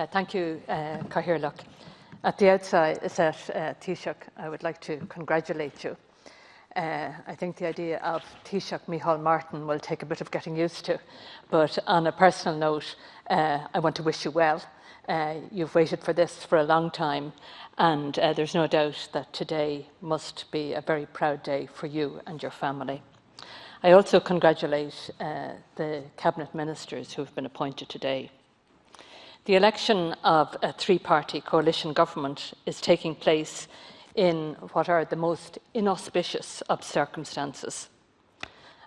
Thank you, Cathaoirleach. At the outset, Taoiseach, I would like to congratulate you. I think the idea of Taoiseach Micheál Martin will take a bit of getting used to, but on a personal note, I want to wish you well. You've waited for this for a long time, and there's no doubt that today must be a very proud day for you and your family. I also congratulate the Cabinet Ministers who have been appointed today. The election of a three-party coalition government is taking place in what are the most inauspicious of circumstances.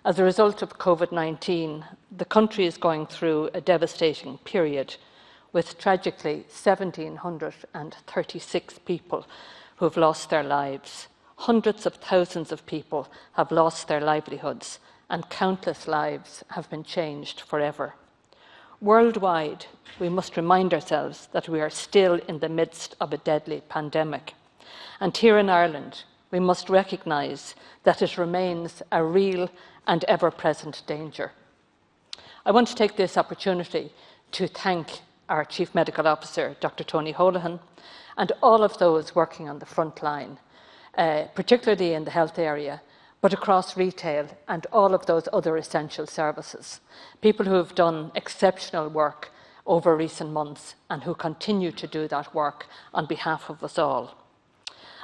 As a result of COVID-19, the country is going through a devastating period with tragically 1,736 people who have lost their lives. Hundreds of thousands of people have lost their livelihoods and countless lives have been changed forever. Worldwide, we must remind ourselves that we are still in the midst of a deadly pandemic. And here in Ireland, we must recognise that it remains a real and ever-present danger. I want to take this opportunity to thank our Chief Medical Officer, Dr. Tony Holohan, and all of those working on the front line, particularly in the health area, but across retail and all of those other essential services. People who have done exceptional work over recent months and who continue to do that work on behalf of us all.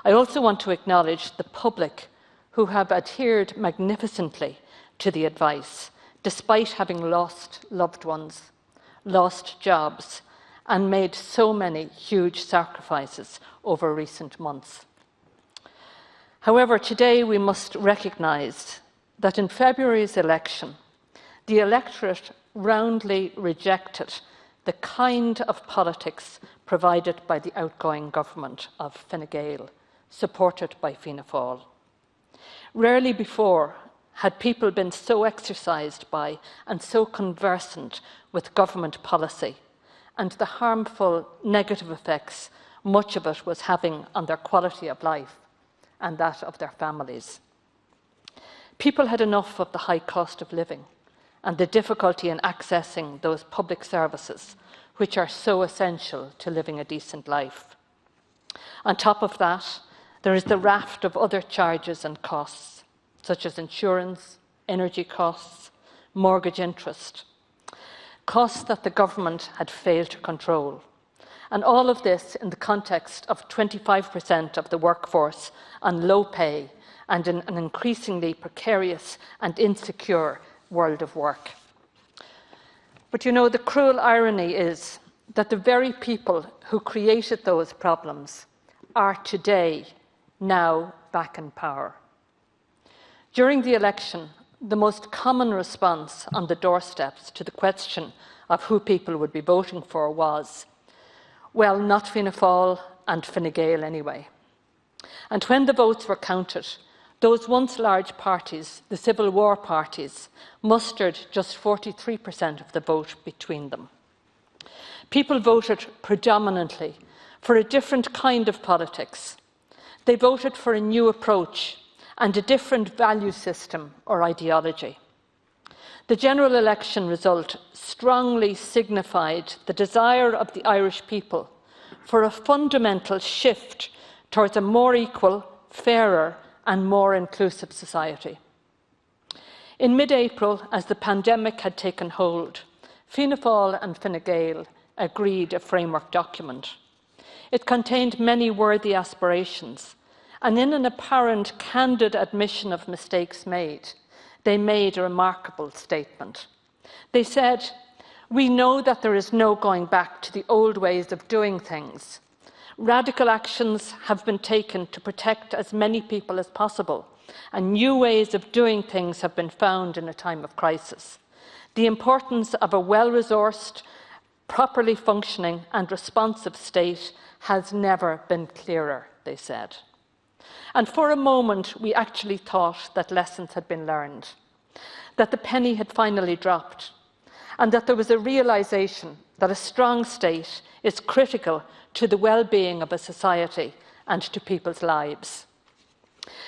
I also want to acknowledge the public who have adhered magnificently to the advice, despite having lost loved ones, lost jobs, and made so many huge sacrifices over recent months. However, today we must recognise that in February's election, the electorate roundly rejected the kind of politics provided by the outgoing government of Fine Gael, supported by Fianna Fáil. Rarely before had people been so exercised by and so conversant with government policy and the harmful negative effects much of it was having on their quality of life and that of their families. People had enough of the high cost of living and the difficulty in accessing those public services which are so essential to living a decent life. On top of that, there is the raft of other charges and costs, such as insurance, energy costs, mortgage interest, costs that the government had failed to control. And all of this in the context of 25% of the workforce on low pay and in an increasingly precarious and insecure world of work. But you know, the cruel irony is that the very people who created those problems are today now back in power. During the election, the most common response on the doorsteps to the question of who people would be voting for was, well, not Fianna Fáil and Fine Gael anyway. And when the votes were counted, those once large parties, the Civil War parties, mustered just 43% of the vote between them. People voted predominantly for a different kind of politics. They voted for a new approach and a different value system or ideology. The general election result strongly signified the desire of the Irish people for a fundamental shift towards a more equal, fairer and more inclusive society. In mid-April, as the pandemic had taken hold, Fianna Fáil and Fine Gael agreed a framework document. It contained many worthy aspirations, and in an apparent candid admission of mistakes made, they made a remarkable statement. They said, "We know that there is no going back to the old ways of doing things. Radical actions have been taken to protect as many people as possible, and new ways of doing things have been found in a time of crisis. The importance of a well-resourced, properly functioning and responsive state has never been clearer," they said. And for a moment, we actually thought that lessons had been learned, that the penny had finally dropped, and that there was a realisation that a strong state is critical to the well-being of a society and to people's lives.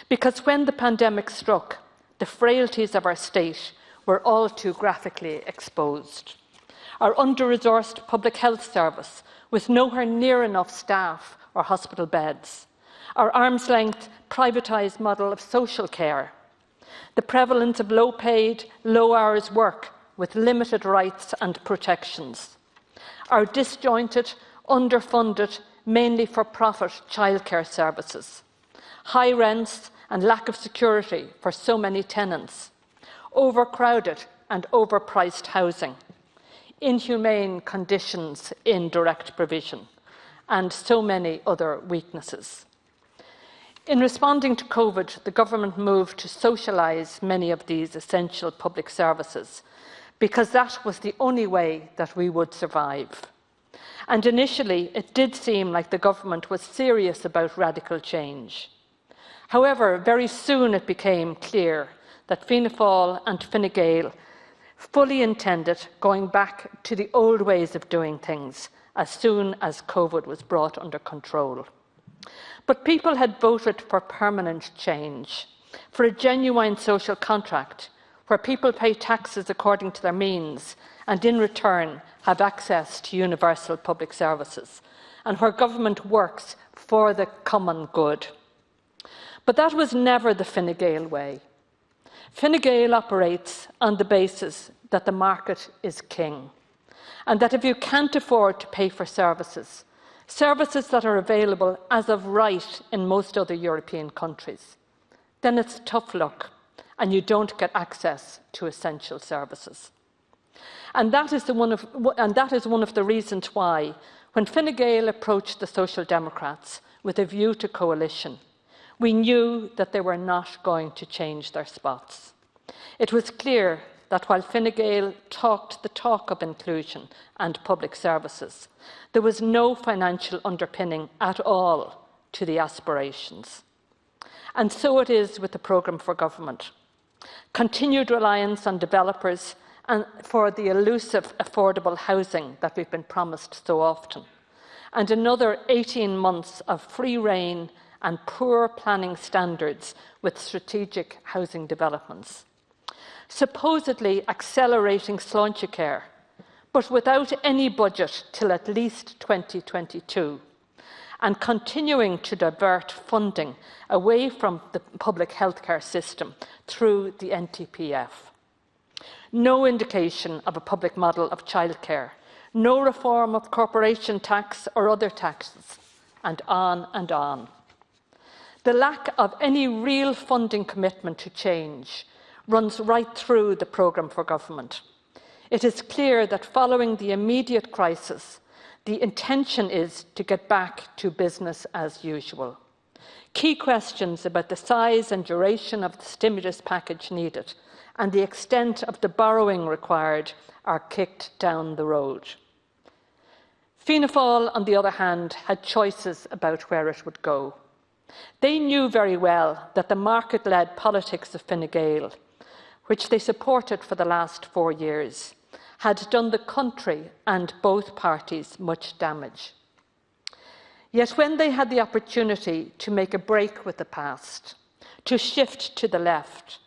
Because when the pandemic struck, the frailties of our state were all too graphically exposed. our under-resourced public health service with nowhere near enough staff or hospital beds, our arm's-length privatised model of social care, the prevalence of low-paid, low-hours work with limited rights and protections, our disjointed, underfunded, mainly for-profit childcare services, high rents and lack of security for so many tenants, overcrowded and overpriced housing, inhumane conditions in direct provision, and so many other weaknesses. In responding to COVID, the government moved to socialise many of these essential public services because that was the only way that we would survive. And initially, it did seem like the government was serious about radical change. However, very soon it became clear that Fianna Fáil and Fine Gael fully intended going back to the old ways of doing things as soon as COVID was brought under control. But people had voted for permanent change, for a genuine social contract where people pay taxes according to their means and in return have access to universal public services, and where government works for the common good. But that was never the Fine Gael way. Fine Gael operates on the basis that the market is king, and that if you can't afford to pay for services that are available as of right in most other European countries, then it's tough luck and you don't get access to essential services. And that is one of the reasons why, when Fine Gael approached the Social Democrats with a view to coalition, we knew that they were not going to change their spots. It was clear that while Fine Gael talked the talk of inclusion and public services, there was no financial underpinning at all to the aspirations. And so it is with the programme for government. Continued reliance on developers and for the elusive affordable housing that we've been promised so often, and another 18 months of free rein and poor planning standards with strategic housing developments. Supposedly accelerating Sláinte care, but without any budget till at least 2022, and continuing to divert funding away from the public healthcare system through the NTPF. No indication of a public model of childcare, no reform of corporation tax or other taxes, and on and on. The lack of any real funding commitment to change runs right through the programme for government. It is clear that following the immediate crisis, the intention is to get back to business as usual. Key questions about the size and duration of the stimulus package needed and the extent of the borrowing required are kicked down the road. Fianna Fáil, on the other hand, had choices about where it would go. They knew very well that the market-led politics of Fine Gael, which they supported for the last 4 years, had done the country and both parties much damage. Yet when they had the opportunity to make a break with the past, to shift to the left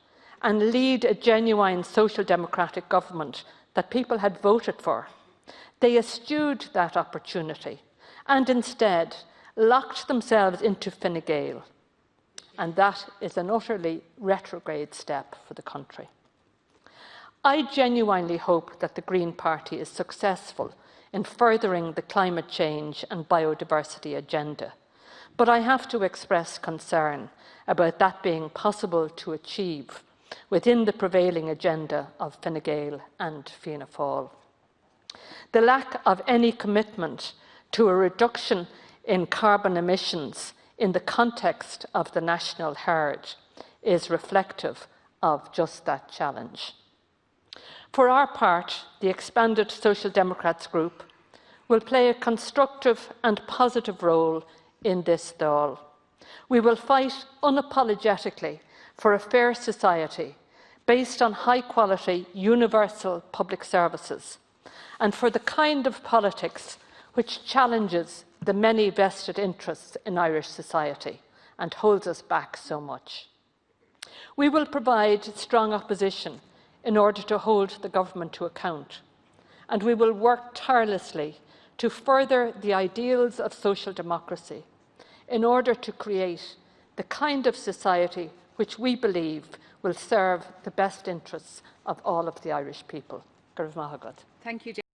and lead a genuine social democratic government that people had voted for, they eschewed that opportunity and instead locked themselves into Fine Gael. And that is an utterly retrograde step for the country. I genuinely hope that the Green Party is successful in furthering the climate change and biodiversity agenda, but I have to express concern about that being possible to achieve within the prevailing agenda of Fine Gael and Fianna Fáil. The lack of any commitment to a reduction in carbon emissions in the context of the national herd is reflective of just that challenge. For our part, the expanded Social Democrats group will play a constructive and positive role in this Dáil. We will fight unapologetically for a fair society based on high-quality, universal public services, and for the kind of politics which challenges the many vested interests in Irish society and holds us back so much. We will provide strong opposition in order to hold the government to account, and we will work tirelessly to further the ideals of social democracy in order to create the kind of society which we believe will serve the best interests of all of the Irish people. Thank you.